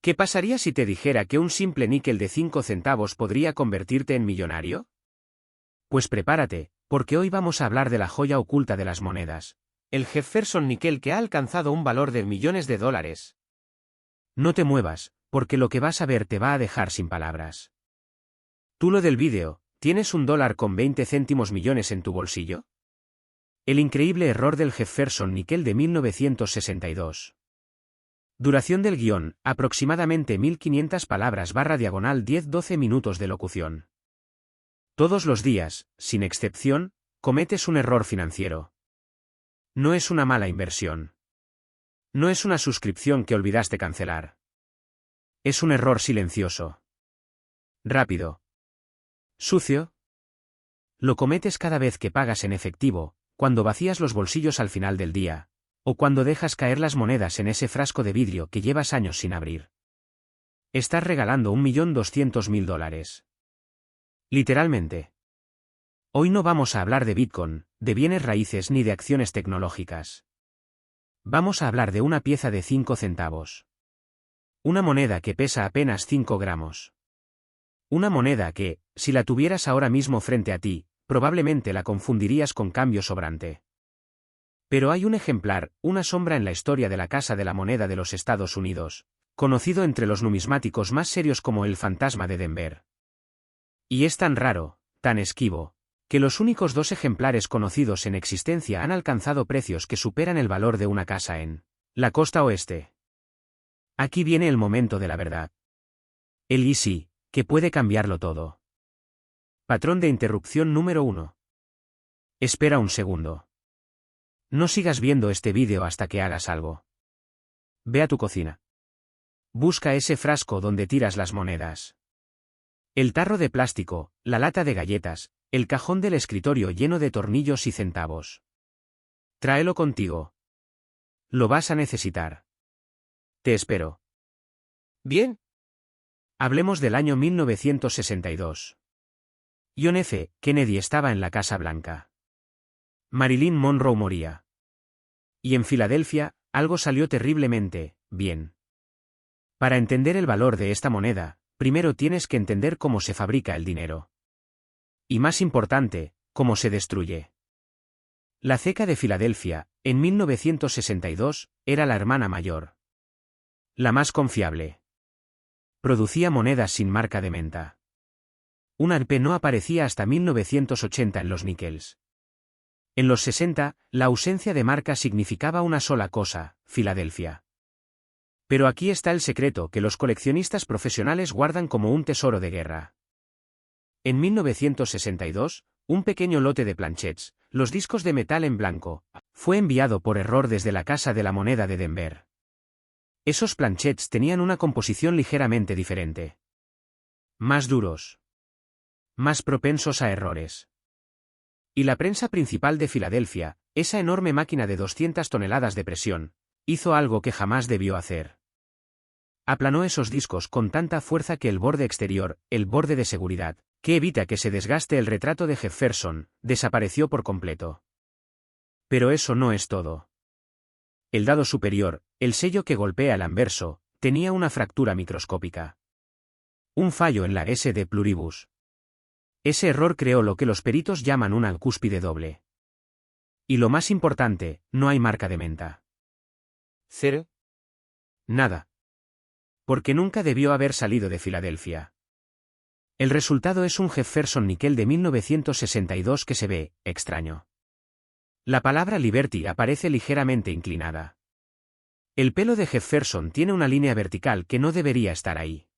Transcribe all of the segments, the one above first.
¿Qué pasaría si te dijera que un simple níquel de 5 centavos podría convertirte en millonario? Pues prepárate, porque hoy vamos a hablar de la joya oculta de las monedas, el Jefferson Nickel, que ha alcanzado un valor de millones de dólares. No te muevas, porque lo que vas a ver te va a dejar sin palabras. Tú lo del vídeo, ¿tienes $1,20 millones en tu bolsillo? El increíble error del Jefferson Nickel de 1962. Duración del guión, aproximadamente 1500 palabras / 10-12 minutos de locución. Todos los días, sin excepción, cometes un error financiero. No es una mala inversión. No es una suscripción que olvidaste cancelar. Es un error silencioso. Rápido. Sucio. Lo cometes cada vez que pagas en efectivo, cuando vacías los bolsillos al final del día, o cuando dejas caer las monedas en ese frasco de vidrio que llevas años sin abrir. Estás regalando $1.200.000. Literalmente. Hoy no vamos a hablar de Bitcoin, de bienes raíces ni de acciones tecnológicas. Vamos a hablar de una pieza de 5 centavos. Una moneda que pesa apenas 5 gramos. Una moneda que, si la tuvieras ahora mismo frente a ti, probablemente la confundirías con cambio sobrante. Pero hay un ejemplar, una sombra en la historia de la Casa de la Moneda de los Estados Unidos, conocido entre los numismáticos más serios como el Fantasma de Denver. Y es tan raro, tan esquivo, que los únicos 2 ejemplares conocidos en existencia han alcanzado precios que superan el valor de una casa en la costa oeste. Aquí viene el momento de la verdad. El Easy, que puede cambiarlo todo. Patrón de interrupción número 1. Espera un segundo. No sigas viendo este vídeo hasta que hagas algo. Ve a tu cocina. Busca ese frasco donde tiras las monedas. El tarro de plástico, la lata de galletas, el cajón del escritorio lleno de tornillos y centavos. Tráelo contigo. Lo vas a necesitar. Te espero. Bien. Hablemos del año 1962. John F. Kennedy estaba en la Casa Blanca. Marilyn Monroe moría. Y en Filadelfia, algo salió terriblemente bien. Para entender el valor de esta moneda, primero tienes que entender cómo se fabrica el dinero. Y más importante, cómo se destruye. La CECA de Filadelfia, en 1962, era la hermana mayor. La más confiable. Producía monedas sin marca de menta. Un ARP no aparecía hasta 1980 en los níqueles. En los 60, la ausencia de marca significaba una sola cosa: Filadelfia. Pero aquí está el secreto que los coleccionistas profesionales guardan como un tesoro de guerra. En 1962, un pequeño lote de planchets, los discos de metal en blanco, fue enviado por error desde la Casa de la Moneda de Denver. Esos planchets tenían una composición ligeramente diferente. Más duros. Más propensos a errores. Y la prensa principal de Filadelfia, esa enorme máquina de 200 toneladas de presión, hizo algo que jamás debió hacer. Aplanó esos discos con tanta fuerza que el borde exterior, el borde de seguridad, que evita que se desgaste el retrato de Jefferson, desapareció por completo. Pero eso no es todo. El dado superior, el sello que golpea el anverso, tenía una fractura microscópica. Un fallo en la S de pluribus. Ese error creó lo que los peritos llaman una cúspide doble. Y lo más importante, no hay marca de menta. ¿Cero? Nada. Porque nunca debió haber salido de Filadelfia. El resultado es un Jefferson Nickel de 1962 que se ve extraño. La palabra Liberty aparece ligeramente inclinada. El pelo de Jefferson tiene una línea vertical que no debería estar ahí.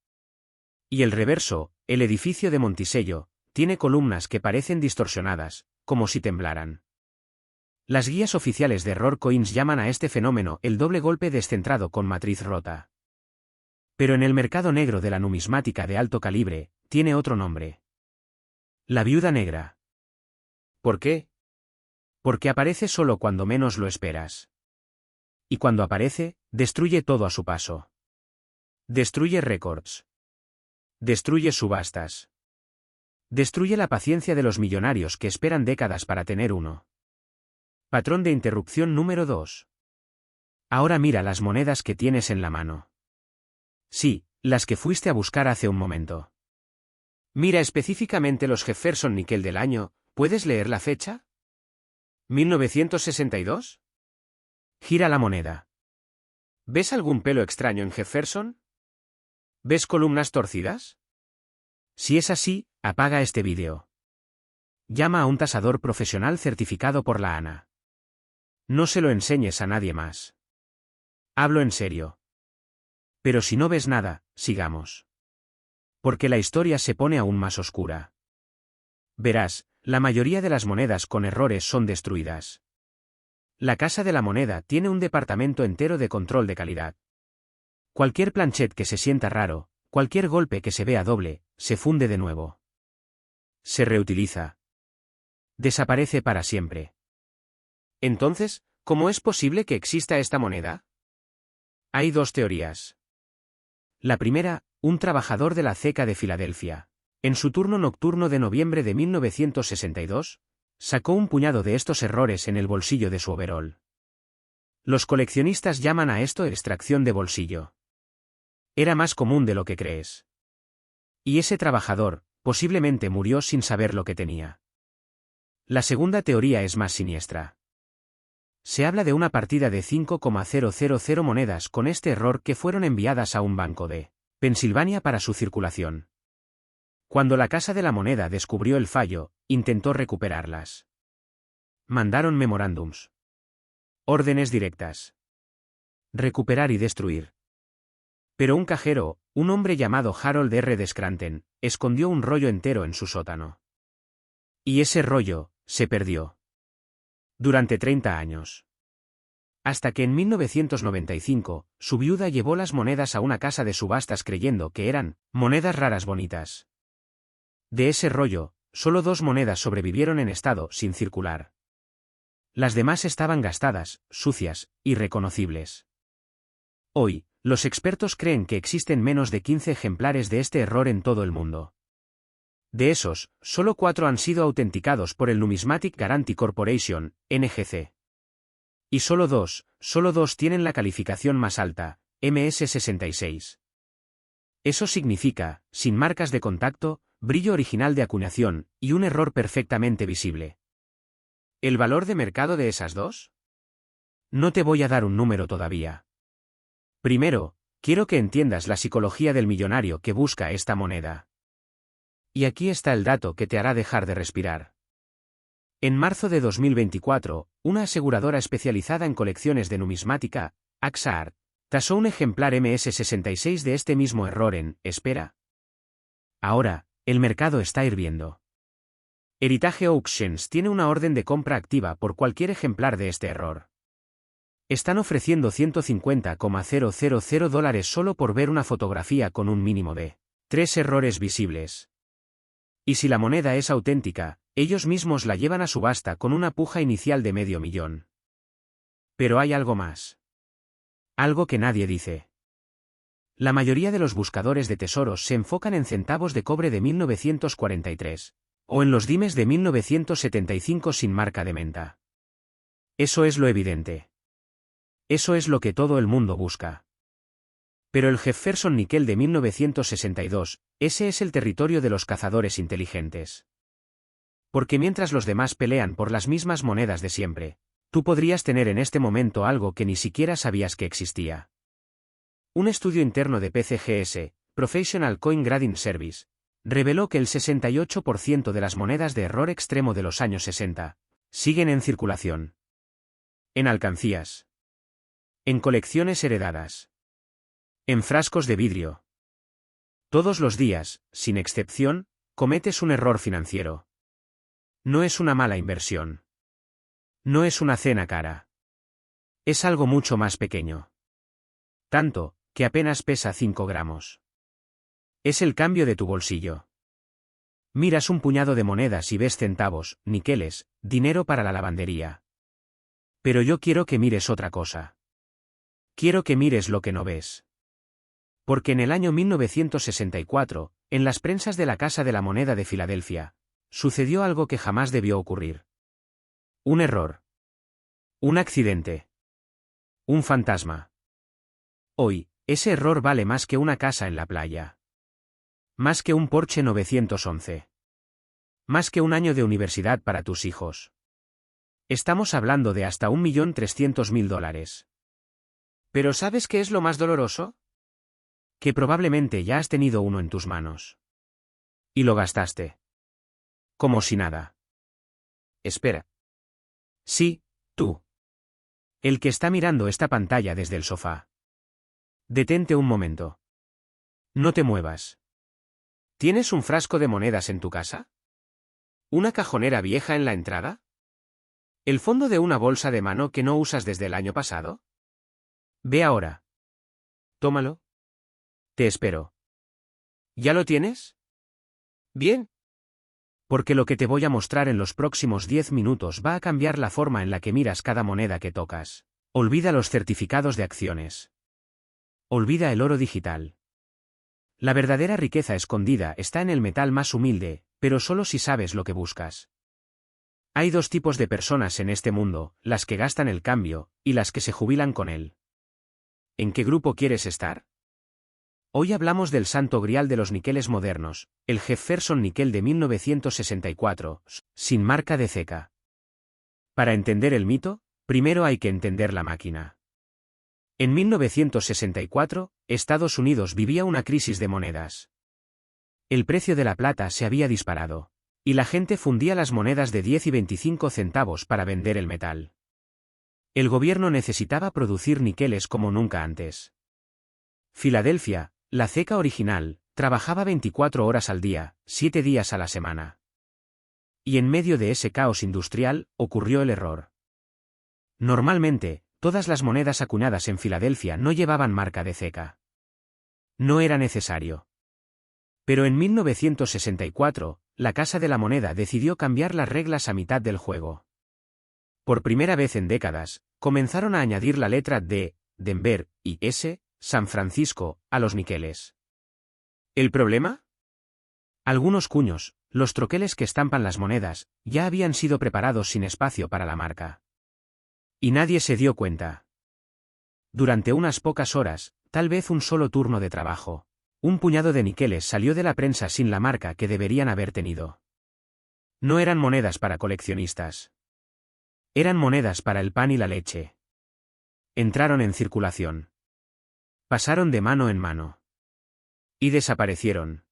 Y el reverso, el edificio de Monticello, tiene columnas que parecen distorsionadas, como si temblaran. Las guías oficiales de Error Coins llaman a este fenómeno el doble golpe descentrado con matriz rota. Pero en el mercado negro de la numismática de alto calibre, tiene otro nombre. La viuda negra. ¿Por qué? Porque aparece solo cuando menos lo esperas. Y cuando aparece, destruye todo a su paso. Destruye récords. Destruye subastas. Destruye la paciencia de los millonarios que esperan décadas para tener uno. Patrón de interrupción número 2. Ahora mira las monedas que tienes en la mano. Sí, las que fuiste a buscar hace un momento. Mira específicamente los Jefferson Nickel del año, ¿puedes leer la fecha? ¿1962? Gira la moneda. ¿Ves algún pelo extraño en Jefferson? ¿Ves columnas torcidas? Si es así, apaga este vídeo. Llama a un tasador profesional certificado por la ANA. No se lo enseñes a nadie más. Hablo en serio. Pero si no ves nada, sigamos. Porque la historia se pone aún más oscura. Verás, la mayoría de las monedas con errores son destruidas. La Casa de la Moneda tiene un departamento entero de control de calidad. Cualquier planchet que se sienta raro, cualquier golpe que se vea doble, se funde de nuevo. Se reutiliza. Desaparece para siempre. Entonces, ¿cómo es posible que exista esta moneda? Hay dos teorías. La primera, un trabajador de la CECA de Filadelfia, en su turno nocturno de noviembre de 1962, sacó un puñado de estos errores en el bolsillo de su overol. Los coleccionistas llaman a esto extracción de bolsillo. Era más común de lo que crees. Y ese trabajador, posiblemente murió sin saber lo que tenía. La segunda teoría es más siniestra. Se habla de una partida de 5,000 monedas con este error que fueron enviadas a un banco de Pensilvania para su circulación. Cuando la Casa de la Moneda descubrió el fallo, intentó recuperarlas. Mandaron memorándums. Órdenes directas. Recuperar y destruir. Pero un cajero, un hombre llamado Harold R. de Scranton, escondió un rollo entero en su sótano. Y ese rollo, se perdió. Durante 30 años. Hasta que en 1995, su viuda llevó las monedas a una casa de subastas creyendo que eran monedas raras bonitas. De ese rollo, solo 2 monedas sobrevivieron en estado sin circular. Las demás estaban gastadas, sucias, irreconocibles. Hoy, los expertos creen que existen menos de 15 ejemplares de este error en todo el mundo. De esos, solo 4 han sido autenticados por el Numismatic Guarantee Corporation, NGC. Y solo dos tienen la calificación más alta, MS66. Eso significa, sin marcas de contacto, brillo original de acuñación, y un error perfectamente visible. ¿El valor de mercado de esas dos? No te voy a dar un número todavía. Primero, quiero que entiendas la psicología del millonario que busca esta moneda. Y aquí está el dato que te hará dejar de respirar. En marzo de 2024, una aseguradora especializada en colecciones de numismática, AXA Art, tasó un ejemplar MS66 de este mismo error en espera. Ahora, el mercado está hirviendo. Heritage Auctions tiene una orden de compra activa por cualquier ejemplar de este error. Están ofreciendo $150,000 solo por ver una fotografía con un mínimo de 3 errores visibles. Y si la moneda es auténtica, ellos mismos la llevan a subasta con una puja inicial de $500,000. Pero hay algo más. Algo que nadie dice. La mayoría de los buscadores de tesoros se enfocan en centavos de cobre de 1943, o en los dimes de 1975 sin marca de menta. Eso es lo evidente. Eso es lo que todo el mundo busca. Pero el Jefferson Nickel de 1962, ese es el territorio de los cazadores inteligentes. Porque mientras los demás pelean por las mismas monedas de siempre, tú podrías tener en este momento algo que ni siquiera sabías que existía. Un estudio interno de PCGS, Professional Coin Grading Service, reveló que el 68% de las monedas de error extremo de los años 60 siguen en circulación. En alcancías. En colecciones heredadas. En frascos de vidrio. Todos los días, sin excepción, cometes un error financiero. No es una mala inversión. No es una cena cara. Es algo mucho más pequeño. Tanto, que apenas pesa 5 gramos. Es el cambio de tu bolsillo. Miras un puñado de monedas y ves centavos, niqueles, dinero para la lavandería. Pero yo quiero que mires otra cosa. Quiero que mires lo que no ves. Porque en el año 1964, en las prensas de la Casa de la Moneda de Filadelfia, sucedió algo que jamás debió ocurrir. Un error. Un accidente. Un fantasma. Hoy, Ese error vale más que una casa en la playa. Más que un Porsche 911. Más que un año de universidad para tus hijos. Estamos hablando de hasta $1.300.000. ¿Pero sabes qué es lo más doloroso? Que probablemente ya has tenido uno en tus manos. Y lo gastaste. Como si nada. Espera. Sí, tú. El que está mirando esta pantalla desde el sofá. Detente un momento. No te muevas. ¿Tienes un frasco de monedas en tu casa? ¿Una cajonera vieja en la entrada? ¿El fondo de una bolsa de mano que no usas desde el año pasado? Ve ahora. Tómalo. Te espero. ¿Ya lo tienes? Bien. Porque lo que te voy a mostrar en los próximos 10 minutos va a cambiar la forma en la que miras cada moneda que tocas. Olvida los certificados de acciones. Olvida el oro digital. La verdadera riqueza escondida está en el metal más humilde, pero solo si sabes lo que buscas. Hay dos tipos de personas en este mundo, las que gastan el cambio, y las que se jubilan con él. ¿En qué grupo quieres estar? Hoy hablamos del santo grial de los níqueles modernos, el Jefferson níquel de 1964, sin marca de ceca. Para entender el mito, primero hay que entender la máquina. En 1964, Estados Unidos vivía una crisis de monedas. El precio de la plata se había disparado, y la gente fundía las monedas de 10 y 25 centavos para vender el metal. El gobierno necesitaba producir níqueles como nunca antes. Filadelfia, la ceca original, trabajaba 24 horas al día, 7 días a la semana. Y en medio de ese caos industrial, ocurrió el error. Normalmente, todas las monedas acuñadas en Filadelfia no llevaban marca de ceca. No era necesario. Pero en 1964, la Casa de la Moneda decidió cambiar las reglas a mitad del juego. Por primera vez en décadas, comenzaron a añadir la letra D, Denver, y S, San Francisco, a los níqueles. ¿El problema? Algunos cuños, los troqueles que estampan las monedas, ya habían sido preparados sin espacio para la marca. Y nadie se dio cuenta. Durante unas pocas horas, tal vez un solo turno de trabajo, un puñado de níqueles salió de la prensa sin la marca que deberían haber tenido. No eran monedas para coleccionistas. Eran monedas para el pan y la leche. Entraron en circulación. Pasaron de mano en mano. Y desaparecieron.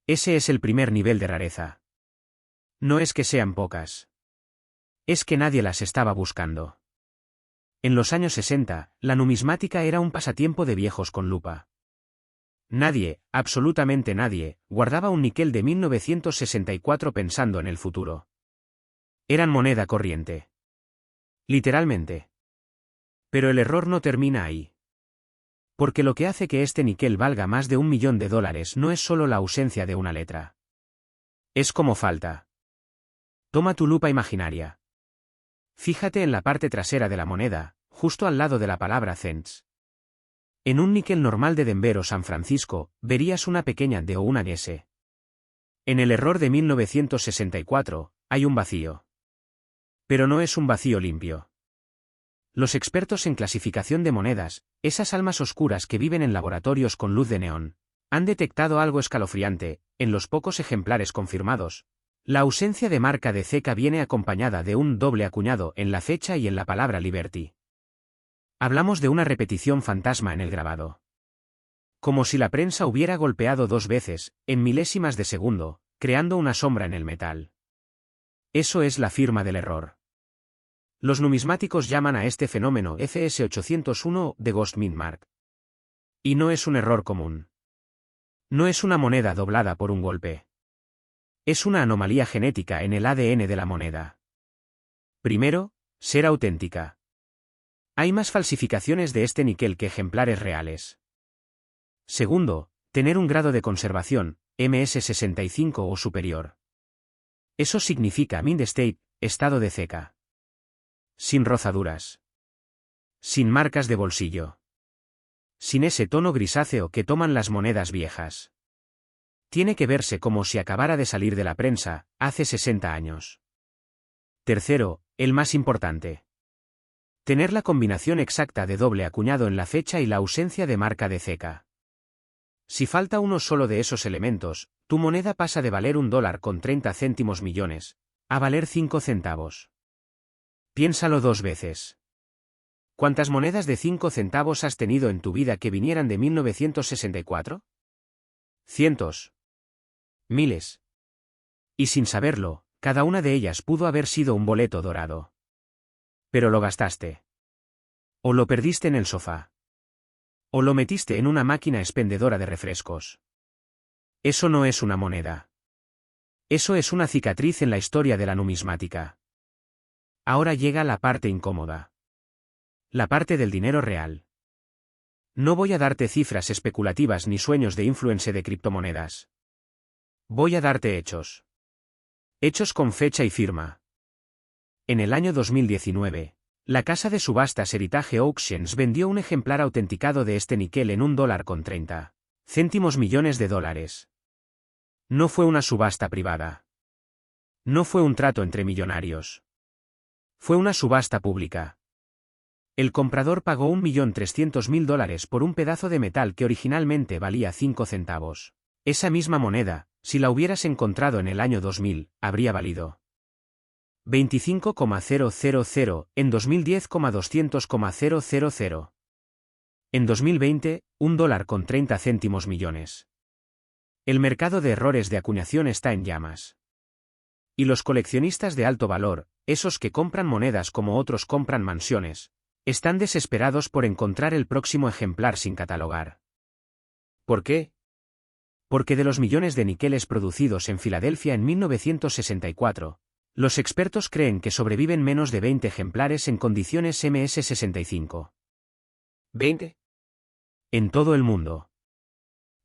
Ese es el primer nivel de rareza. No es que sean pocas. Es que nadie las estaba buscando. En los años 60, la numismática era un pasatiempo de viejos con lupa. Nadie, absolutamente nadie, guardaba un níquel de 1964 pensando en el futuro. Eran moneda corriente. Literalmente. Pero el error no termina ahí. Porque lo que hace que este níquel valga más de $1 millón no es solo la ausencia de una letra. Es como falta. Toma tu lupa imaginaria. Fíjate en la parte trasera de la moneda, justo al lado de la palabra cents. En un níquel normal de Denver o San Francisco, verías una pequeña D o una S. En el error de 1964, hay un vacío. Pero no es un vacío limpio. Los expertos en clasificación de monedas, esas almas oscuras que viven en laboratorios con luz de neón, han detectado algo escalofriante, en los pocos ejemplares confirmados. La ausencia de marca de ceca viene acompañada de un doble acuñado en la fecha y en la palabra Liberty. Hablamos de una repetición fantasma en el grabado. Como si la prensa hubiera golpeado 2 veces, en milésimas de segundo, creando una sombra en el metal. Eso es la firma del error. Los numismáticos llaman a este fenómeno FS801 de Ghost Mint Mark. Y no es un error común. No es una moneda doblada por un golpe. Es una anomalía genética en el ADN de la moneda. Primero, ser auténtica. Hay más falsificaciones de este níquel que ejemplares reales. Segundo, tener un grado de conservación, MS65 o superior. Eso significa mint state, estado de ceca. Sin rozaduras. Sin marcas de bolsillo. Sin ese tono grisáceo que toman las monedas viejas. Tiene que verse como si acabara de salir de la prensa, hace 60 años. Tercero, el más importante. Tener la combinación exacta de doble acuñado en la fecha y la ausencia de marca de ceca. Si falta uno solo de esos elementos, tu moneda pasa de valer $1.30 millones a valer 5 centavos. Piénsalo 2 veces. ¿Cuántas monedas de 5 centavos has tenido en tu vida que vinieran de 1964? Cientos. Miles. Y sin saberlo, cada una de ellas pudo haber sido un boleto dorado. Pero lo gastaste. O lo perdiste en el sofá. O lo metiste en una máquina expendedora de refrescos. Eso no es una moneda. Eso es una cicatriz en la historia de la numismática. Ahora llega la parte incómoda. La parte del dinero real. No voy a darte cifras especulativas ni sueños de influence de criptomonedas. Voy a darte hechos. Hechos con fecha y firma. En el año 2019, la casa de subastas Heritage Auctions vendió un ejemplar autenticado de este níquel en $1.30 millones de dólares. No fue una subasta privada. No fue un trato entre millonarios. Fue una subasta pública. El comprador pagó $1.300.000 por un pedazo de metal que originalmente valía 5 centavos. Esa misma moneda, si la hubieras encontrado en el año 2000, habría valido 25,000, en 2010, 200,000. En 2020, $1.30 millones. El mercado de errores de acuñación está en llamas. Y los coleccionistas de alto valor, esos que compran monedas como otros compran mansiones, están desesperados por encontrar el próximo ejemplar sin catalogar. ¿Por qué? Porque de los millones de níqueles producidos en Filadelfia en 1964, los expertos creen que sobreviven menos de 20 ejemplares en condiciones MS65. ¿20? En todo el mundo.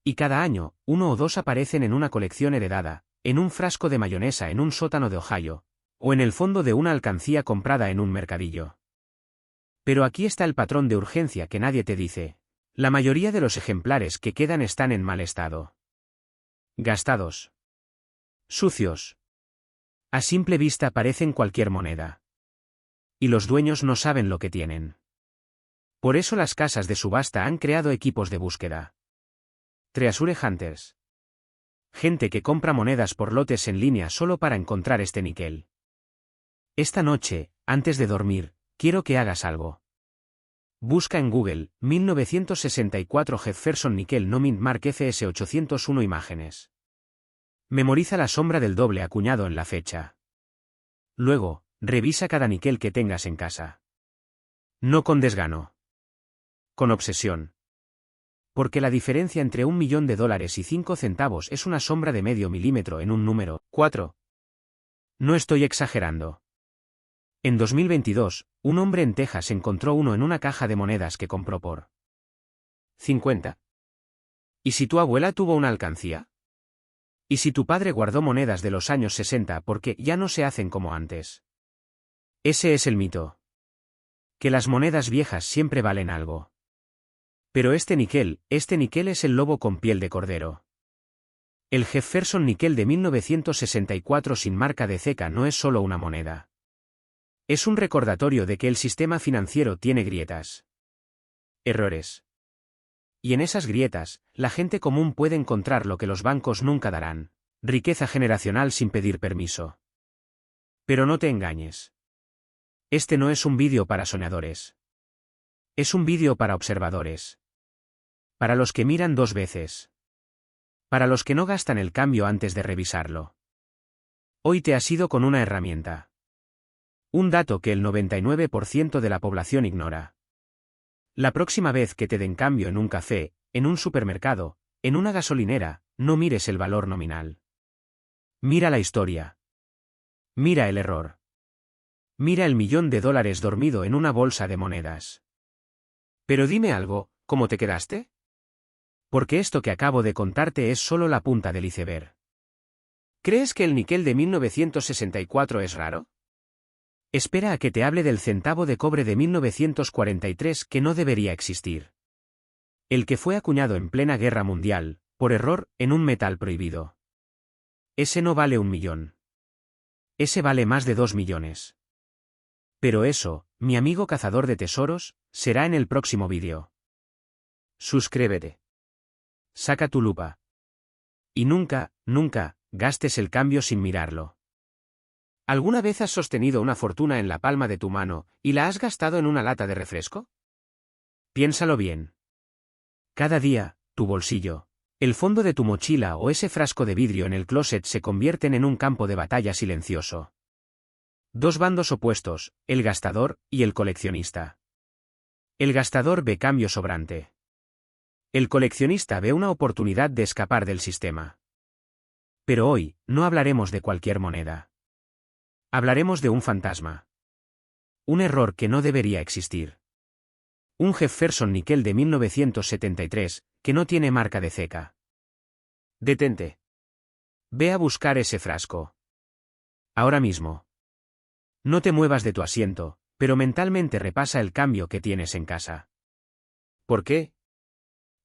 Y cada año, 1 o 2 aparecen en una colección heredada, en un frasco de mayonesa en un sótano de Ohio, o en el fondo de una alcancía comprada en un mercadillo. Pero aquí está el patrón de urgencia que nadie te dice. La mayoría de los ejemplares que quedan están en mal estado. Gastados. Sucios. A simple vista parecen cualquier moneda. Y los dueños no saben lo que tienen. Por eso las casas de subasta han creado equipos de búsqueda. Treasure Hunters. Gente que compra monedas por lotes en línea solo para encontrar este níquel. Esta noche, antes de dormir, quiero que hagas algo. Busca en Google, 1964 Jefferson Nickel No Mint Mark FS 801 imágenes. Memoriza la sombra del doble acuñado en la fecha. Luego, revisa cada níquel que tengas en casa. No con desgano. Con obsesión. Porque la diferencia entre $1 millón y 5 centavos es una sombra de medio milímetro en un número 4. No estoy exagerando. En 2022, un hombre en Texas encontró uno en una caja de monedas que compró por 50. ¿Y si tu abuela tuvo una alcancía? ¿Y si tu padre guardó monedas de los años 60 porque ya no se hacen como antes? Ese es el mito. Que las monedas viejas siempre valen algo. Pero este níquel es el lobo con piel de cordero. El Jefferson Nickel de 1964 sin marca de ceca no es solo una moneda. Es un recordatorio de que el sistema financiero tiene grietas. Errores. Y en esas grietas, la gente común puede encontrar lo que los bancos nunca darán: riqueza generacional sin pedir permiso. Pero no te engañes. Este no es un vídeo para soñadores. Es un vídeo para observadores. Para los que miran 2 veces. Para los que no gastan el cambio antes de revisarlo. Hoy te has ido con una herramienta. Un dato que el 99% de la población ignora. La próxima vez que te den cambio en un café, en un supermercado, en una gasolinera, no mires el valor nominal. Mira la historia. Mira el error. Mira el $1 millón dormido en una bolsa de monedas. Pero dime algo, ¿cómo te quedaste? Porque esto que acabo de contarte es solo la punta del iceberg. ¿Crees que el níquel de 1964 es raro? Espera a que te hable del centavo de cobre de 1943 que no debería existir. El que fue acuñado en plena guerra mundial, por error, en un metal prohibido. Ese no vale $1 millón. Ese vale más de 2 millones. Pero eso, mi amigo cazador de tesoros, será en el próximo vídeo. Suscríbete. Saca tu lupa. Y nunca, nunca, gastes el cambio sin mirarlo. ¿Alguna vez has sostenido una fortuna en la palma de tu mano y la has gastado en una lata de refresco? Piénsalo bien. Cada día, tu bolsillo, el fondo de tu mochila o ese frasco de vidrio en el closet se convierten en un campo de batalla silencioso. Dos bandos opuestos, el gastador y el coleccionista. El gastador ve cambio sobrante. El coleccionista ve una oportunidad de escapar del sistema. Pero hoy, no hablaremos de cualquier moneda. Hablaremos de un fantasma. Un error que no debería existir. Un Jefferson Nickel de 1973, que no tiene marca de ceca. Detente. Ve a buscar ese frasco. Ahora mismo. No te muevas de tu asiento, pero mentalmente repasa el cambio que tienes en casa. ¿Por qué?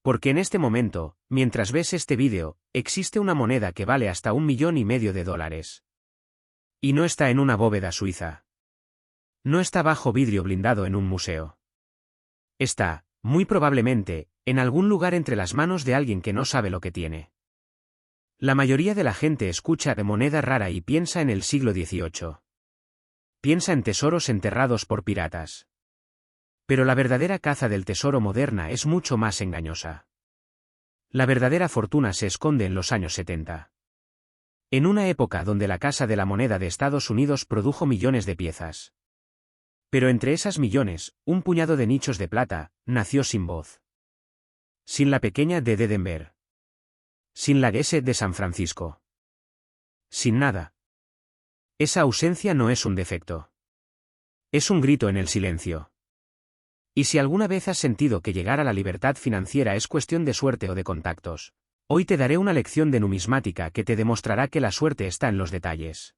Porque en este momento, mientras ves este vídeo, existe una moneda que vale hasta $1,500,000. Y no está en una bóveda suiza. No está bajo vidrio blindado en un museo. Está, muy probablemente, en algún lugar entre las manos de alguien que no sabe lo que tiene. La mayoría de la gente escucha de moneda rara y piensa en el siglo XVIII. Piensa en tesoros enterrados por piratas. Pero la verdadera caza del tesoro moderna es mucho más engañosa. La verdadera fortuna se esconde en los años 70. En una época donde la Casa de la Moneda de Estados Unidos produjo millones de piezas. Pero entre esas millones, un puñado de nichos de plata, nació sin voz. Sin la pequeña D de Denver. Sin la S de San Francisco. Sin nada. Esa ausencia no es un defecto. Es un grito en el silencio. Y si alguna vez has sentido que llegar a la libertad financiera es cuestión de suerte o de contactos, hoy te daré una lección de numismática que te demostrará que la suerte está en los detalles.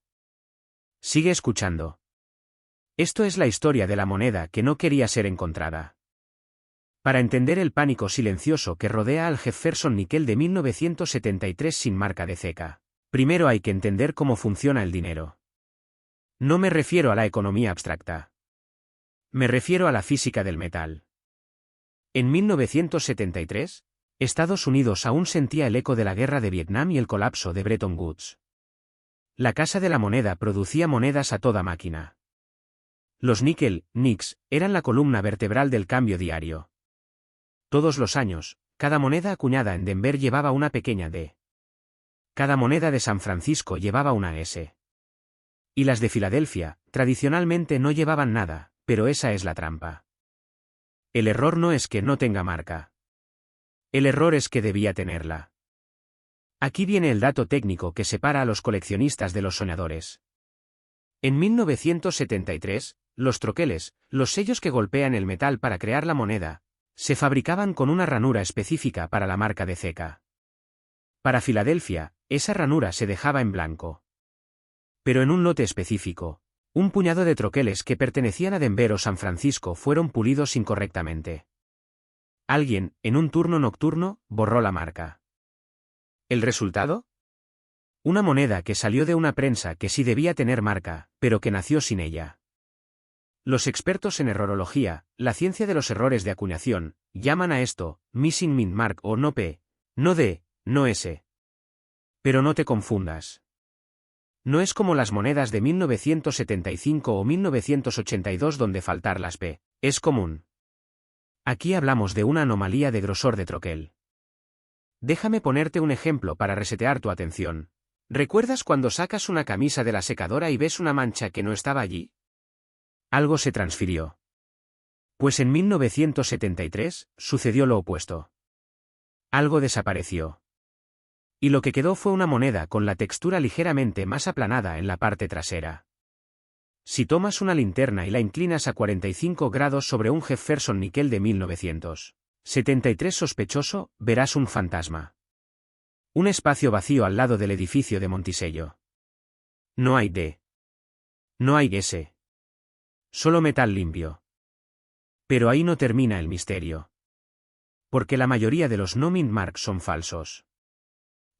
Sigue escuchando. Esto es la historia de la moneda que no quería ser encontrada. Para entender el pánico silencioso que rodea al Jefferson Nickel de 1973 sin marca de ceca, primero hay que entender cómo funciona el dinero. No me refiero a la economía abstracta. Me refiero a la física del metal. En 1973, Estados Unidos aún sentía el eco de la guerra de Vietnam y el colapso de Bretton Woods. La Casa de la Moneda producía monedas a toda máquina. Los níquel, NICs, eran la columna vertebral del cambio diario. Todos los años, cada moneda acuñada en Denver llevaba una pequeña D. Cada moneda de San Francisco llevaba una S. Y las de Filadelfia, tradicionalmente no llevaban nada, pero esa es la trampa. El error no es que no tenga marca. El error es que debía tenerla. Aquí viene el dato técnico que separa a los coleccionistas de los soñadores. En 1973, los troqueles, los sellos que golpean el metal para crear la moneda, se fabricaban con una ranura específica para la marca de ceca. Para Filadelfia, esa ranura se dejaba en blanco. Pero en un lote específico, un puñado de troqueles que pertenecían a Denver o San Francisco fueron pulidos incorrectamente. Alguien, en un turno nocturno, borró la marca. ¿El resultado? Una moneda que salió de una prensa que sí debía tener marca, pero que nació sin ella. Los expertos en errorología, la ciencia de los errores de acuñación, llaman a esto, missing mint mark o no P, no D, no S. Pero no te confundas. No es como las monedas de 1975 o 1982 donde faltar las P, es común. Aquí hablamos de una anomalía de grosor de troquel. Déjame ponerte un ejemplo para resetear tu atención. ¿Recuerdas cuando sacas una camisa de la secadora y ves una mancha que no estaba allí? Algo se transfirió. Pues en 1973, sucedió lo opuesto. Algo desapareció. Y lo que quedó fue una moneda con la textura ligeramente más aplanada en la parte trasera. Si tomas una linterna y la inclinas a 45 grados sobre un Jefferson Nickel de 1973 sospechoso, verás un fantasma. Un espacio vacío al lado del edificio de Monticello. No hay D. No hay S. Solo metal limpio. Pero ahí no termina el misterio. Porque la mayoría de los no mint marks son falsos.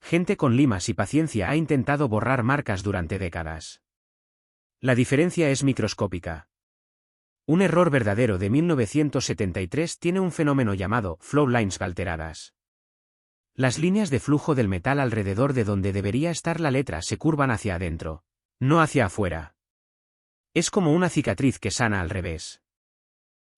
Gente con limas y paciencia ha intentado borrar marcas durante décadas. La diferencia es microscópica. Un error verdadero de 1973 tiene un fenómeno llamado flow lines alteradas. Las líneas de flujo del metal alrededor de donde debería estar la letra se curvan hacia adentro, no hacia afuera. Es como una cicatriz que sana al revés.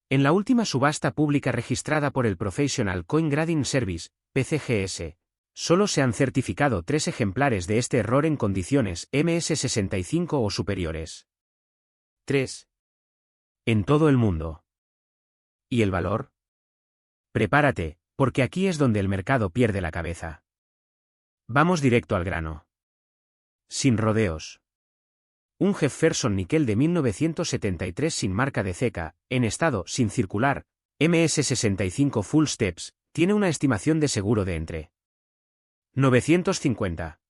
En la última subasta pública registrada por el Professional Coin Grading Service, PCGS, solo se han certificado 3 ejemplares de este error en condiciones MS65 o superiores. 3. En todo el mundo. ¿Y el valor? Prepárate, porque aquí es donde el mercado pierde la cabeza. Vamos directo al grano. Sin rodeos. Un Jefferson níquel de 1973 sin marca de ceca, en estado sin circular, MS65 Full Steps, tiene una estimación de seguro de entre 950.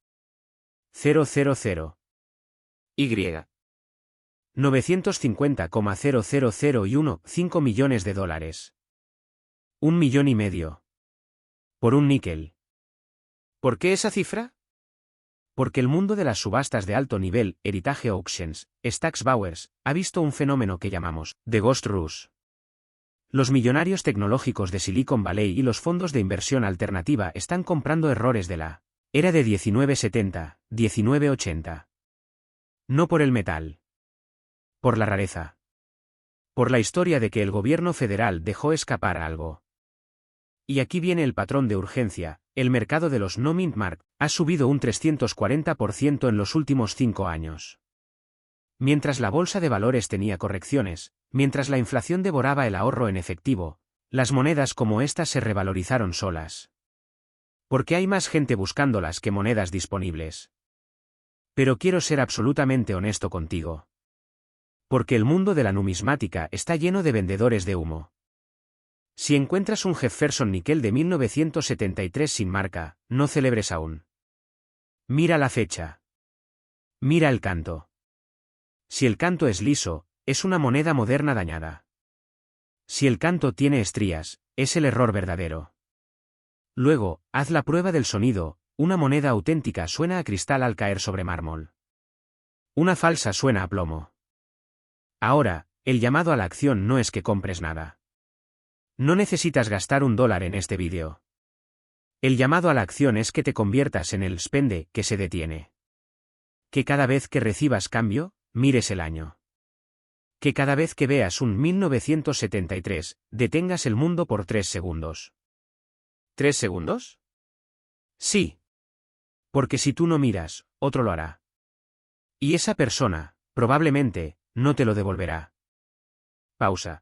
000. Y. 950,000 y 1,5 millones de dólares. $1,5 millones. Por un níquel. ¿Por qué esa cifra? Porque el mundo de las subastas de alto nivel, Heritage Auctions, Stack's Bowers, ha visto un fenómeno que llamamos The Ghost Rush. Los millonarios tecnológicos de Silicon Valley y los fondos de inversión alternativa están comprando errores de la era de 1970, 1980. No por el metal. Por la rareza. Por la historia de que el gobierno federal dejó escapar algo. Y aquí viene el patrón de urgencia: el mercado de los no-mint mark ha subido un 340% en los últimos 5 años. Mientras la bolsa de valores tenía correcciones, mientras la inflación devoraba el ahorro en efectivo, las monedas como estas se revalorizaron solas. Porque hay más gente buscándolas que monedas disponibles. Pero quiero ser absolutamente honesto contigo. Porque el mundo de la numismática está lleno de vendedores de humo. Si encuentras un Jefferson níquel de 1973 sin marca, no celebres aún. Mira la fecha. Mira el canto. Si el canto es liso, es una moneda moderna dañada. Si el canto tiene estrías, es el error verdadero. Luego, haz la prueba del sonido: una moneda auténtica suena a cristal al caer sobre mármol. Una falsa suena a plomo. Ahora, el llamado a la acción no es que compres nada. No necesitas gastar $1 en este vídeo. El llamado a la acción es que te conviertas en el spende que se detiene. Que cada vez que recibas cambio, mires el año. Que cada vez que veas un 1973, detengas el mundo por 3 segundos. ¿3 segundos? Sí. Porque si tú no miras, otro lo hará. Y esa persona, probablemente, no te lo devolverá. Pausa.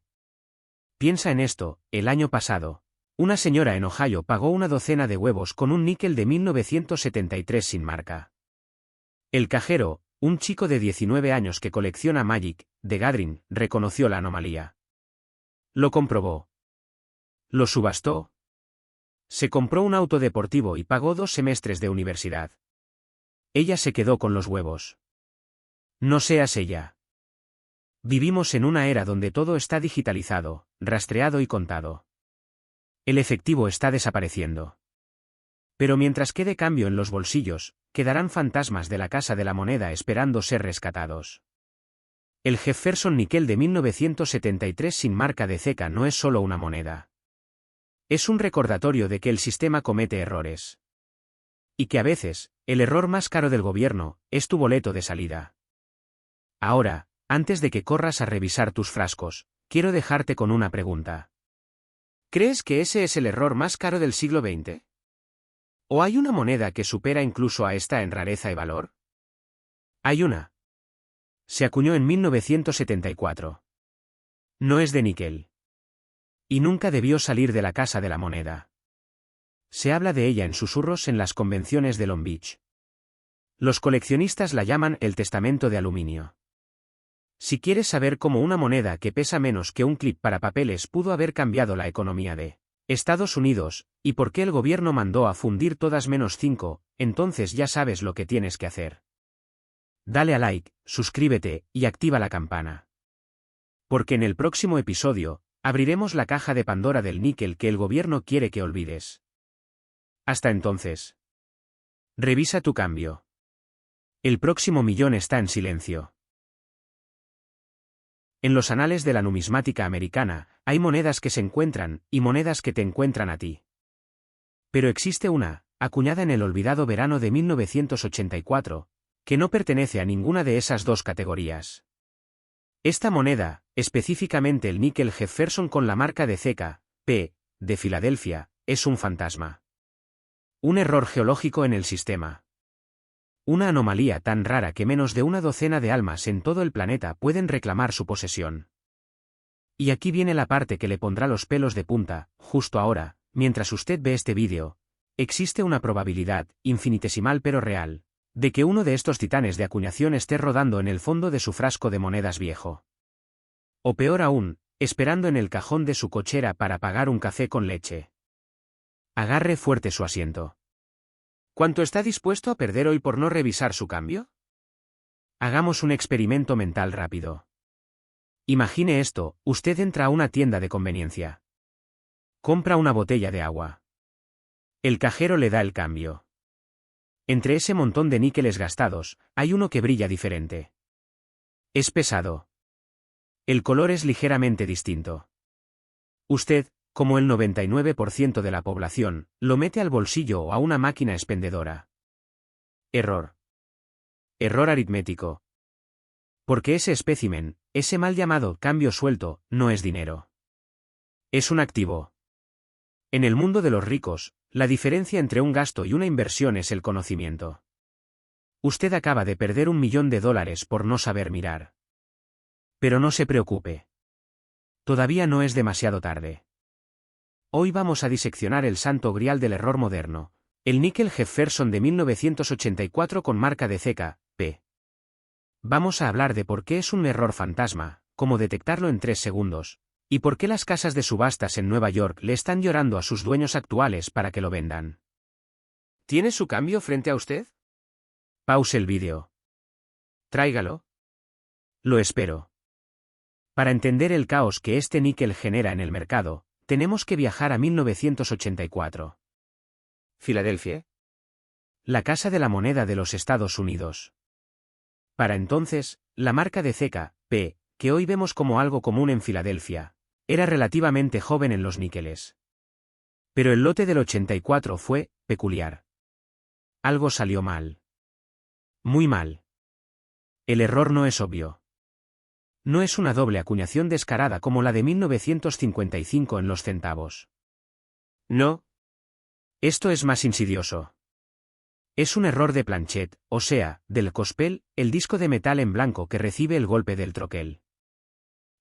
Piensa en esto: el año pasado, una señora en Ohio pagó una docena de huevos con un níquel de 1973 sin marca. El cajero, un chico de 19 años que colecciona Magic the Gathering, reconoció la anomalía. Lo comprobó. Lo subastó. Se compró un auto deportivo y pagó 2 semestres de universidad. Ella se quedó con los huevos. No seas ella. Vivimos en una era donde todo está digitalizado, rastreado y contado. El efectivo está desapareciendo. Pero mientras quede cambio en los bolsillos, quedarán fantasmas de la casa de la moneda esperando ser rescatados. El Jefferson níquel de 1973 sin marca de ceca no es solo una moneda. Es un recordatorio de que el sistema comete errores. Y que a veces, el error más caro del gobierno, es tu boleto de salida. Ahora, antes de que corras a revisar tus frascos, quiero dejarte con una pregunta. ¿Crees que ese es el error más caro del siglo XX? ¿O hay una moneda que supera incluso a esta en rareza y valor? Hay una. Se acuñó en 1974. No es de níquel. Y nunca debió salir de la casa de la moneda. Se habla de ella en susurros en las convenciones de Long Beach. Los coleccionistas la llaman el testamento de aluminio. Si quieres saber cómo una moneda que pesa menos que un clip para papeles pudo haber cambiado la economía de Estados Unidos, y por qué el gobierno mandó a fundir todas menos 5, entonces ya sabes lo que tienes que hacer. Dale a like, suscríbete, y activa la campana. Porque en el próximo episodio, abriremos la caja de Pandora del níquel que el gobierno quiere que olvides. Hasta entonces. Revisa tu cambio. El próximo millón está en silencio. En los anales de la numismática americana, hay monedas que se encuentran y monedas que te encuentran a ti. Pero existe una, acuñada en el olvidado verano de 1984, que no pertenece a ninguna de esas dos categorías. Esta moneda, específicamente el níquel Jefferson con la marca de CK.P. de Filadelfia, es un fantasma. Un error geológico en el sistema. Una anomalía tan rara que menos de una docena de almas en todo el planeta pueden reclamar su posesión. Y aquí viene la parte que le pondrá los pelos de punta, justo ahora, mientras usted ve este vídeo. Existe una probabilidad, infinitesimal pero real, de que uno de estos titanes de acuñación esté rodando en el fondo de su frasco de monedas viejo. O peor aún, esperando en el cajón de su cochera para pagar un café con leche. Agarre fuerte su asiento. ¿Cuánto está dispuesto a perder hoy por no revisar su cambio? Hagamos un experimento mental rápido. Imagine esto, usted entra a una tienda de conveniencia. Compra una botella de agua. El cajero le da el cambio. Entre ese montón de níqueles gastados, hay uno que brilla diferente. Es pesado. El color es ligeramente distinto. Usted, como el 99% de la población, lo mete al bolsillo o a una máquina expendedora. Error. Error aritmético. Porque ese espécimen, ese mal llamado cambio suelto, no es dinero. Es un activo. En el mundo de los ricos, la diferencia entre un gasto y una inversión es el conocimiento. Usted acaba de perder $1.000.000 por no saber mirar. Pero no se preocupe. Todavía no es demasiado tarde. Hoy vamos a diseccionar el santo grial del error moderno, el níquel Jefferson de 1984 con marca de CK.P. Vamos a hablar de por qué es un error fantasma, cómo detectarlo en 3 segundos, y por qué las casas de subastas en Nueva York le están llorando a sus dueños actuales para que lo vendan. ¿Tiene su cambio frente a usted? Pause el vídeo. Tráigalo. Lo espero. Para entender el caos que este níquel genera en el mercado, tenemos que viajar a 1984. Filadelfia. La Casa de la Moneda de los Estados Unidos. Para entonces, la marca de CK.P., que hoy vemos como algo común en Filadelfia, era relativamente joven en los níqueles. Pero el lote del 84 fue peculiar. Algo salió mal. Muy mal. El error no es obvio. No es una doble acuñación descarada como la de 1955 en los centavos. No. Esto es más insidioso. Es un error de planchet, o sea, del cospel, el disco de metal en blanco que recibe el golpe del troquel.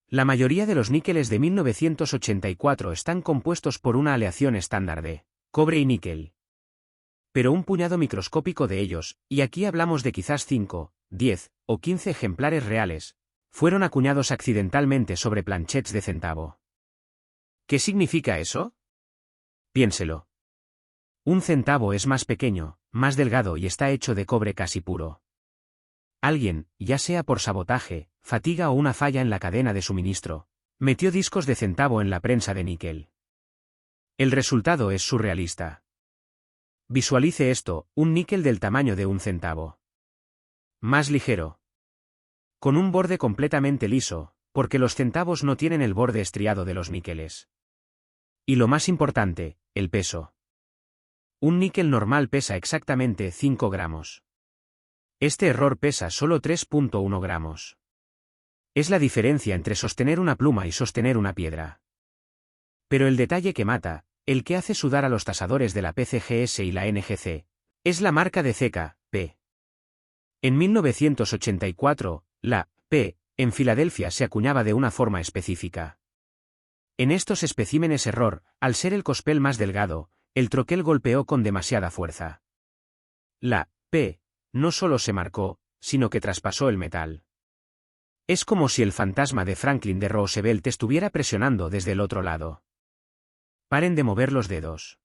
La mayoría de los níqueles de 1984 están compuestos por una aleación estándar de cobre y níquel. Pero un puñado microscópico de ellos, y aquí hablamos de quizás 5, 10 o 15 ejemplares reales, fueron acuñados accidentalmente sobre planchets de centavo. ¿Qué significa eso? Piénselo. Un centavo es más pequeño, más delgado y está hecho de cobre casi puro. Alguien, ya sea por sabotaje, fatiga o una falla en la cadena de suministro, metió discos de centavo en la prensa de níquel. El resultado es surrealista. Visualice esto, un níquel del tamaño de un centavo. Más ligero. Con un borde completamente liso, porque los centavos no tienen el borde estriado de los níqueles. Y lo más importante, el peso. Un níquel normal pesa exactamente 5 gramos. Este error pesa solo 3.1 gramos. Es la diferencia entre sostener una pluma y sostener una piedra. Pero el detalle que mata, el que hace sudar a los tasadores de la PCGS y la NGC, es la marca de CK.P. En 1984, la P en Filadelfia se acuñaba de una forma específica. En estos especímenes error, al ser el cospel más delgado, el troquel golpeó con demasiada fuerza. La P no solo se marcó, sino que traspasó el metal. Es como si el fantasma de Franklin D. Roosevelt estuviera presionando desde el otro lado. Paren de mover los dedos.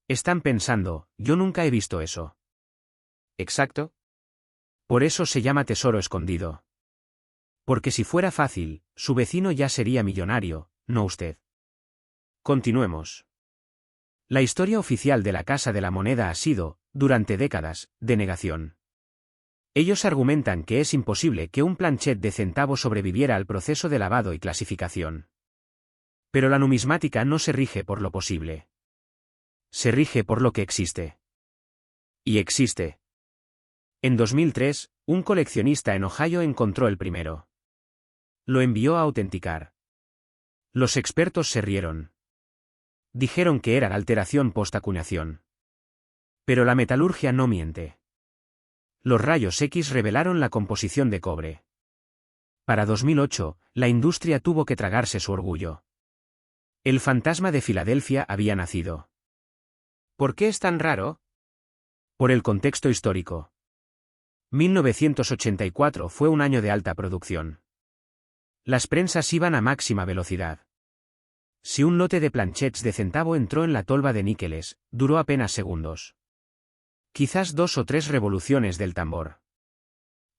Están pensando, yo nunca he visto eso. ¿Exacto? Por eso se llama tesoro escondido. Porque si fuera fácil, su vecino ya sería millonario, no usted. Continuemos. La historia oficial de la Casa de la Moneda ha sido, durante décadas, de negación. Ellos argumentan que es imposible que un planchet de centavo sobreviviera al proceso de lavado y clasificación. Pero la numismática no se rige por lo posible. Se rige por lo que existe. Y existe. En 2003, un coleccionista en Ohio encontró el primero. Lo envió a autenticar. Los expertos se rieron. Dijeron que era alteración post-acuñación. Pero la metalurgia no miente. Los rayos X revelaron la composición de cobre. Para 2008, la industria tuvo que tragarse su orgullo. El fantasma de Filadelfia había nacido. ¿Por qué es tan raro? Por el contexto histórico. 1984 fue un año de alta producción. Las prensas iban a máxima velocidad. Si un lote de planchets de centavo entró en la tolva de níqueles, duró apenas segundos. Quizás 2 o 3 revoluciones del tambor.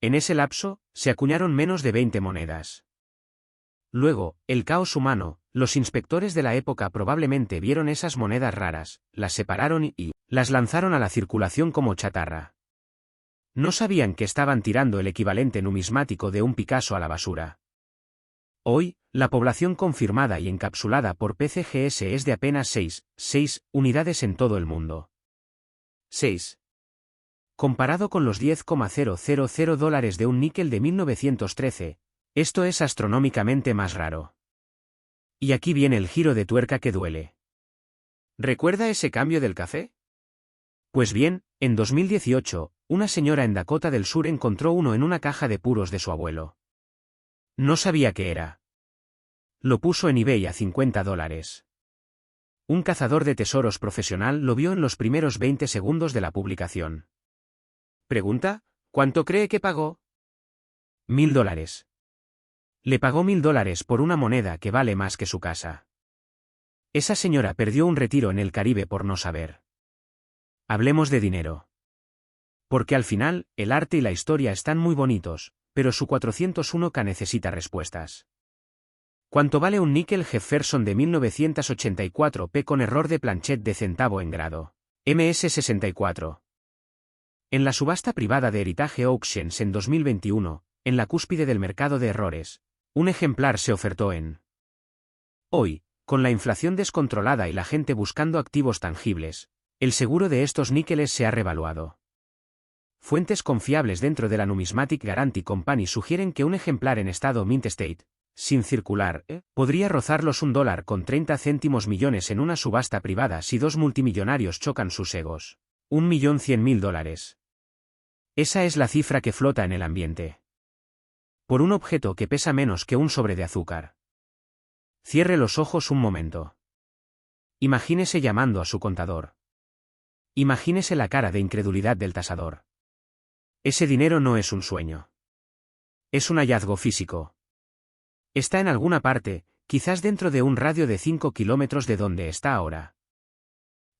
En ese lapso, se acuñaron menos de 20 monedas. Luego, el caos humano, los inspectores de la época probablemente vieron esas monedas raras, las separaron y las lanzaron a la circulación como chatarra. No sabían que estaban tirando el equivalente numismático de un Picasso a la basura. Hoy, la población confirmada y encapsulada por PCGS es de apenas 6 unidades en todo el mundo. 6. Comparado con los $10,000 de un níquel de 1913, esto es astronómicamente más raro. Y aquí viene el giro de tuerca que duele. ¿Recuerda ese cambio del café? Pues bien, en 2018, una señora en Dakota del Sur encontró uno en una caja de puros de su abuelo. No sabía qué era. Lo puso en eBay a $50. Un cazador de tesoros profesional lo vio en los primeros 20 segundos de la publicación. Pregunta, ¿cuánto cree que pagó? $1000. Le pagó $1000 por una moneda que vale más que su casa. Esa señora perdió un retiro en el Caribe por no saber. Hablemos de dinero. Porque al final, el arte y la historia están muy bonitos, pero su 401k necesita respuestas. ¿Cuánto vale un níquel Jefferson de 1984p con error de planchet de centavo en grado? MS64. En la subasta privada de Heritage Auctions en 2021, en la cúspide del mercado de errores, un ejemplar se ofertó en. Hoy, con la inflación descontrolada y la gente buscando activos tangibles, el seguro de estos níqueles se ha revaluado. Fuentes confiables dentro de la Numismatic Guarantee Company sugieren que un ejemplar en estado mint state, sin circular, podría rozar los $1.30 millones en una subasta privada si dos multimillonarios chocan sus egos. $1.100.000. Esa es la cifra que flota en el ambiente. Por un objeto que pesa menos que un sobre de azúcar. Cierre los ojos un momento. Imagínese llamando a su contador. Imagínese la cara de incredulidad del tasador. Ese dinero no es un sueño. Es un hallazgo físico. Está en alguna parte, quizás dentro de un radio de 5 kilómetros de donde está ahora.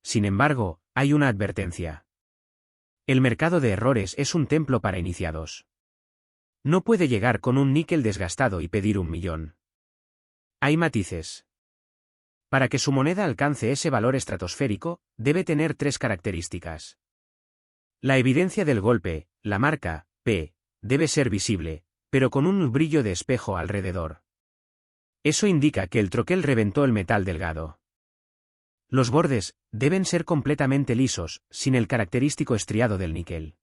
Sin embargo, hay una advertencia. El mercado de errores es un templo para iniciados. No puede llegar con un níquel desgastado y pedir $1 millón. Hay matices. Para que su moneda alcance ese valor estratosférico, debe tener 3 características. La evidencia del golpe, la marca, P, debe ser visible, pero con un brillo de espejo alrededor. Eso indica que el troquel reventó el metal delgado. Los bordes deben ser completamente lisos, sin el característico estriado del níquel.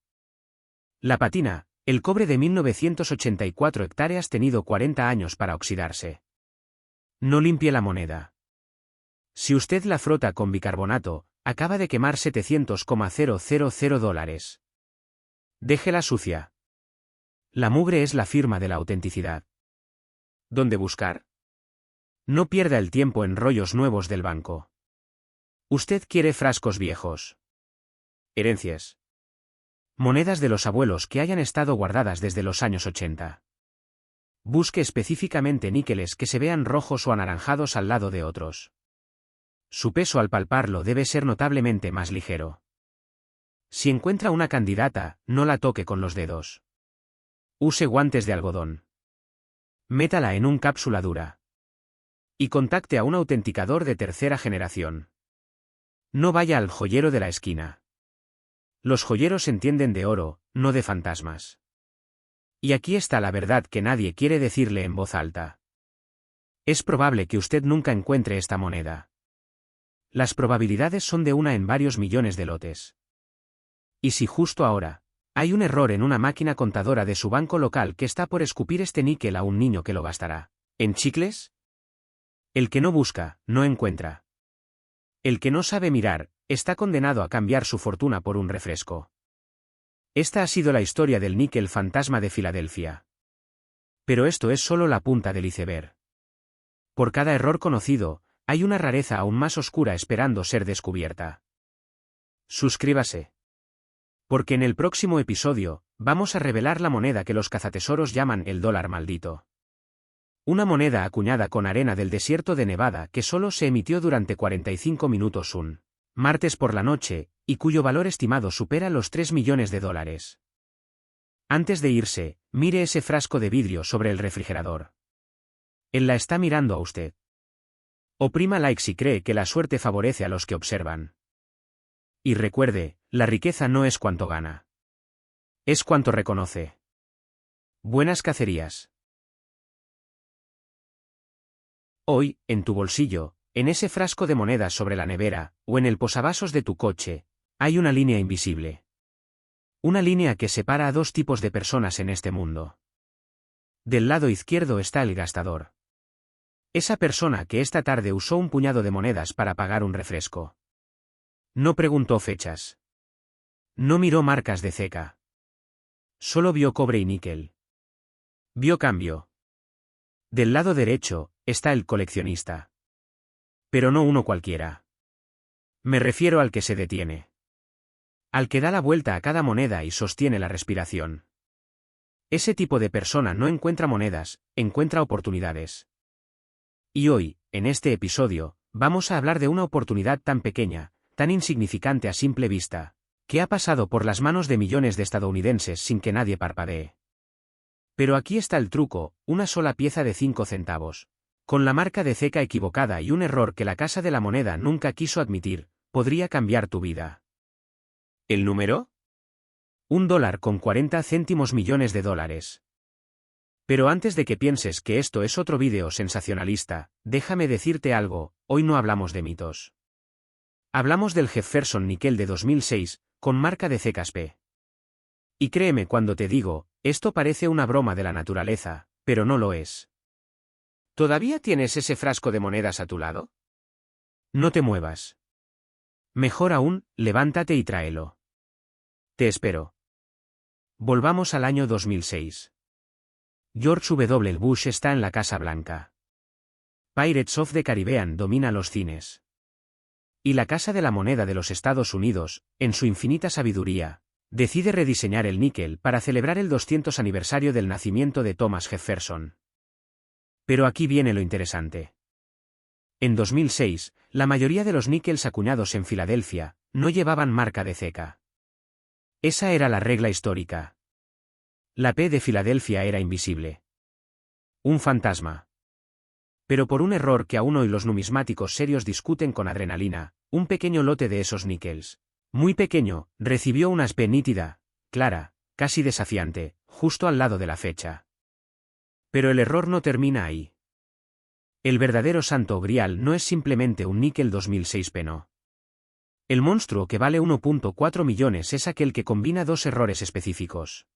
La patina, el cobre de 1984 hectáreas tenido 40 años para oxidarse. No limpie la moneda. Si usted la frota con bicarbonato, acaba de quemar $700,000. Déjela sucia. La mugre es la firma de la autenticidad. ¿Dónde buscar? No pierda el tiempo en rollos nuevos del banco. Usted quiere frascos viejos. Herencias. Monedas de los abuelos que hayan estado guardadas desde los años 80. Busque específicamente níqueles que se vean rojos o anaranjados al lado de otros. Su peso al palparlo debe ser notablemente más ligero. Si encuentra una candidata, no la toque con los dedos. Use guantes de algodón. Métala en una cápsula dura. Y contacte a un autenticador de tercera generación. No vaya al joyero de la esquina. Los joyeros entienden de oro, no de fantasmas. Y aquí está la verdad que nadie quiere decirle en voz alta. Es probable que usted nunca encuentre esta moneda. Las probabilidades son de 1 en varios millones de lotes. Y si justo ahora hay un error en una máquina contadora de su banco local que está por escupir este níquel a un niño que lo gastará ¿en chicles? El que no busca, no encuentra. El que no sabe mirar, está condenado a cambiar su fortuna por un refresco. Esta ha sido la historia del níquel fantasma de Filadelfia. Pero esto es solo la punta del iceberg. Por cada error conocido, hay una rareza aún más oscura esperando ser descubierta. Suscríbase. Porque en el próximo episodio, vamos a revelar la moneda que los cazatesoros llaman el dólar maldito. Una moneda acuñada con arena del desierto de Nevada que solo se emitió durante 45 minutos un martes por la noche, y cuyo valor estimado supera los 3 millones de dólares. Antes de irse, mire ese frasco de vidrio sobre el refrigerador. Él la está mirando a usted. Oprima like si cree que la suerte favorece a los que observan. Y recuerde, la riqueza no es cuanto gana. Es cuanto reconoce. Buenas cacerías. Hoy, en tu bolsillo, en ese frasco de monedas sobre la nevera, o en el posavasos de tu coche, hay una línea invisible. Una línea que separa a 2 tipos de personas en este mundo. Del lado izquierdo está el gastador. Esa persona que esta tarde usó un puñado de monedas para pagar un refresco. No preguntó fechas. No miró marcas de ceca. Solo vio cobre y níquel. Vio cambio. Del lado derecho, está el coleccionista. Pero no uno cualquiera. Me refiero al que se detiene. Al que da la vuelta a cada moneda y sostiene la respiración. Ese tipo de persona no encuentra monedas, encuentra oportunidades. Y hoy, en este episodio, vamos a hablar de una oportunidad tan pequeña, tan insignificante a simple vista, que ha pasado por las manos de millones de estadounidenses sin que nadie parpadee. Pero aquí está el truco, una sola pieza de 5 centavos. Con la marca de ceca equivocada y un error que la Casa de la Moneda nunca quiso admitir, podría cambiar tu vida. ¿El número? $1.40 millones de dólares. Pero antes de que pienses que esto es otro vídeo sensacionalista, déjame decirte algo, hoy no hablamos de mitos. Hablamos del Jefferson Nickel de 2006, con marca de CKSP. Y créeme cuando te digo, esto parece una broma de la naturaleza, pero no lo es. ¿Todavía tienes ese frasco de monedas a tu lado? No te muevas. Mejor aún, levántate y tráelo. Te espero. Volvamos al año 2006. George W. Bush está en la Casa Blanca. Pirates of the Caribbean domina los cines. Y la Casa de la Moneda de los Estados Unidos, en su infinita sabiduría, decide rediseñar el níquel para celebrar el 200 aniversario del nacimiento de Thomas Jefferson. Pero aquí viene lo interesante. En 2006, la mayoría de los níquels acuñados en Filadelfia no llevaban marca de ceca. Esa era la regla histórica. La P de Filadelfia era invisible. Un fantasma. Pero por un error que aún hoy los numismáticos serios discuten con adrenalina, un pequeño lote de esos níquels, muy pequeño, recibió una P nítida, clara, casi desafiante, justo al lado de la fecha. Pero el error no termina ahí. El verdadero santo grial no es simplemente un níquel 2006 peno. El monstruo que vale 1.4 millones es aquel que combina 2 errores específicos.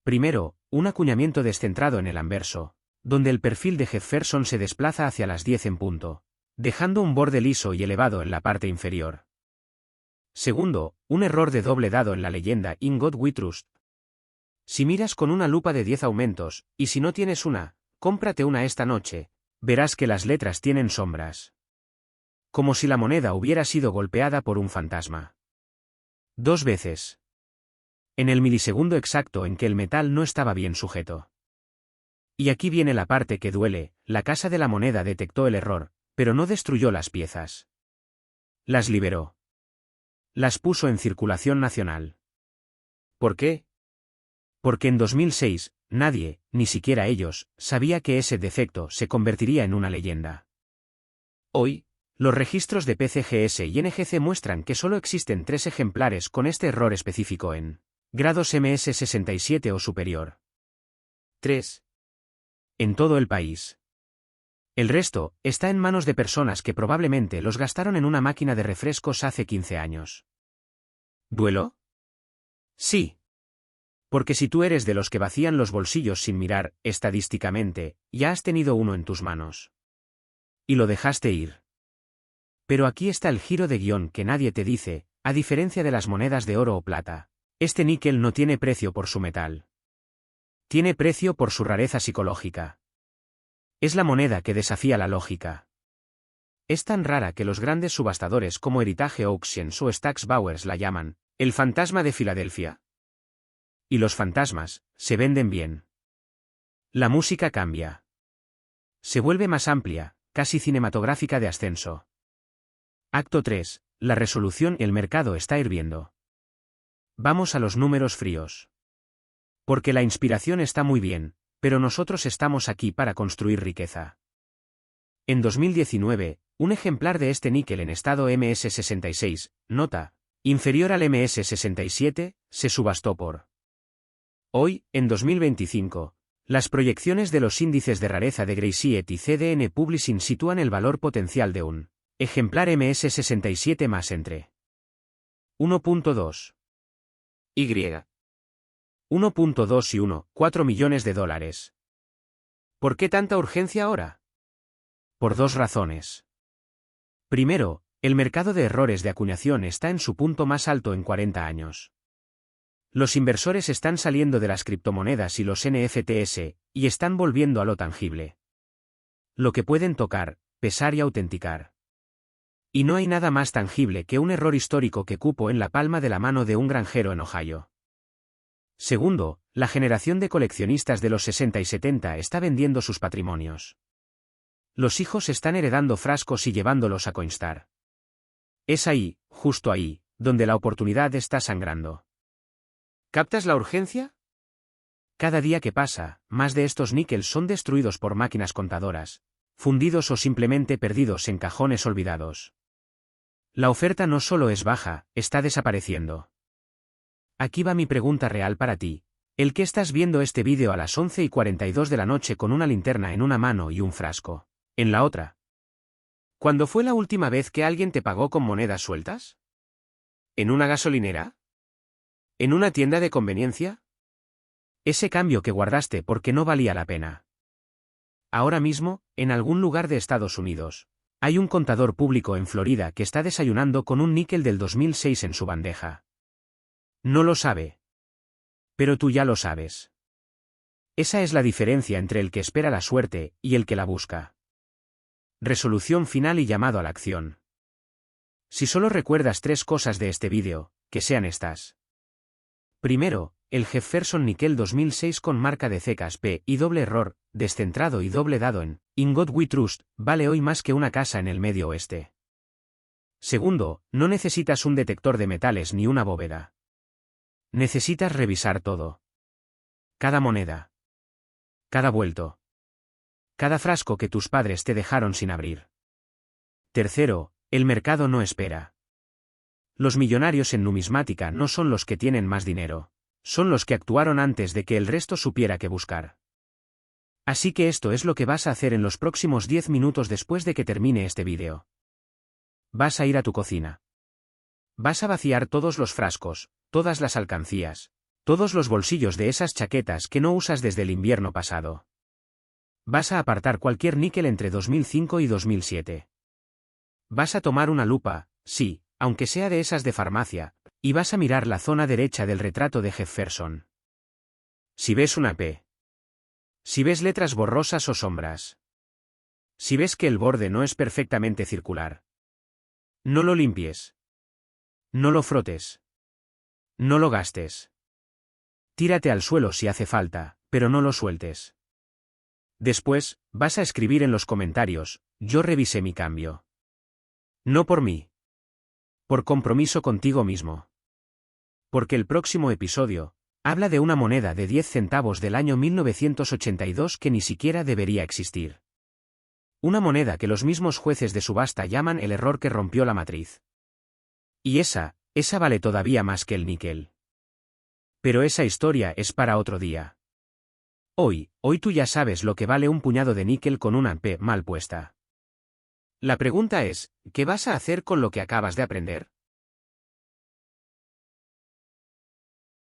Primero, un acuñamiento descentrado en el anverso, donde el perfil de Jefferson se desplaza hacia las 10 en punto, dejando un borde liso y elevado en la parte inferior. Segundo, un error de doble dado en la leyenda In God We Trust. Si miras con una lupa de 10 aumentos, y si no tienes una, cómprate una esta noche, verás que las letras tienen sombras. Como si la moneda hubiera sido golpeada por un fantasma. 2 veces. En el milisegundo exacto en que el metal no estaba bien sujeto. Y aquí viene la parte que duele, la Casa de la Moneda detectó el error, pero no destruyó las piezas. Las liberó. Las puso en circulación nacional. ¿Por qué? Porque en 2006, nadie, ni siquiera ellos, sabía que ese defecto se convertiría en una leyenda. Hoy, los registros de PCGS y NGC muestran que solo existen 3 ejemplares con este error específico en grados MS67 o superior. 3. En todo el país. El resto está en manos de personas que probablemente los gastaron en una máquina de refrescos hace 15 años. ¿Duelo? Sí. Porque si tú eres de los que vacían los bolsillos sin mirar, estadísticamente, ya has tenido uno en tus manos. Y lo dejaste ir. Pero aquí está el giro de guión que nadie te dice, a diferencia de las monedas de oro o plata. Este níquel no tiene precio por su metal. Tiene precio por su rareza psicológica. Es la moneda que desafía la lógica. Es tan rara que los grandes subastadores como Heritage Auctions o Stack's Bowers la llaman el fantasma de Filadelfia. Y los fantasmas se venden bien. La música cambia. Se vuelve más amplia, casi cinematográfica de ascenso. Acto 3. La resolución. El mercado está hirviendo. Vamos a los números fríos. Porque la inspiración está muy bien, pero nosotros estamos aquí para construir riqueza. En 2019, un ejemplar de este níquel en estado MS66, nota, inferior al MS67, se subastó por. Hoy, en 2025, las proyecciones de los índices de rareza de Graysett y CDN Publishing sitúan el valor potencial de un ejemplar MS67 más entre 1.2 y 1.2 y 1,4 millones de dólares. ¿Por qué tanta urgencia ahora? Por dos razones. Primero, el mercado de errores de acuñación está en su punto más alto en 40 años. Los inversores están saliendo de las criptomonedas y los NFTs, y están volviendo a lo tangible. Lo que pueden tocar, pesar y autenticar. Y no hay nada más tangible que un error histórico que cupo en la palma de la mano de un granjero en Ohio. Segundo, la generación de coleccionistas de los 60 y 70 está vendiendo sus patrimonios. Los hijos están heredando frascos y llevándolos a Coinstar. Es ahí, justo ahí, donde la oportunidad está sangrando. ¿Captas la urgencia? Cada día que pasa, más de estos níqueles son destruidos por máquinas contadoras, fundidos o simplemente perdidos en cajones olvidados. La oferta no solo es baja, está desapareciendo. Aquí va mi pregunta real para ti. ¿El que estás viendo este vídeo a las 11:42 de la noche con una linterna en una mano y un frasco en la otra? ¿Cuándo fue la última vez que alguien te pagó con monedas sueltas? ¿En una gasolinera? ¿En una tienda de conveniencia? Ese cambio que guardaste porque no valía la pena. Ahora mismo, en algún lugar de Estados Unidos, hay un contador público en Florida que está desayunando con un níquel del 2006 en su bandeja. No lo sabe. Pero tú ya lo sabes. Esa es la diferencia entre el que espera la suerte y el que la busca. Resolución final y llamado a la acción. Si solo recuerdas 3 cosas de este vídeo, que sean estas. Primero, el Jefferson Nickel 2006 con marca de CKSP y doble error, descentrado y doble dado en In God We Trust, vale hoy más que una casa en el Medio Oeste. Segundo, no necesitas un detector de metales ni una bóveda. Necesitas revisar todo. Cada moneda. Cada vuelto. Cada frasco que tus padres te dejaron sin abrir. Tercero, el mercado no espera. Los millonarios en numismática no son los que tienen más dinero, son los que actuaron antes de que el resto supiera qué buscar. Así que esto es lo que vas a hacer en los próximos 10 minutos después de que termine este vídeo. Vas a ir a tu cocina. Vas a vaciar todos los frascos, todas las alcancías, todos los bolsillos de esas chaquetas que no usas desde el invierno pasado. Vas a apartar cualquier níquel entre 2005 y 2007. Vas a tomar una lupa, sí, aunque sea de esas de farmacia, y vas a mirar la zona derecha del retrato de Jefferson. Si ves una P. Si ves letras borrosas o sombras. Si ves que el borde no es perfectamente circular. No lo limpies. No lo frotes. No lo gastes. Tírate al suelo si hace falta, pero no lo sueltes. Después, vas a escribir en los comentarios, yo revisé mi cambio. No por mí. Por compromiso contigo mismo. Porque el próximo episodio habla de una moneda de 10 centavos del año 1982 que ni siquiera debería existir. Una moneda que los mismos jueces de subasta llaman el error que rompió la matriz. Y esa vale todavía más que el níquel. Pero esa historia es para otro día. Hoy tú ya sabes lo que vale un puñado de níquel con una P mal puesta. La pregunta es, ¿qué vas a hacer con lo que acabas de aprender?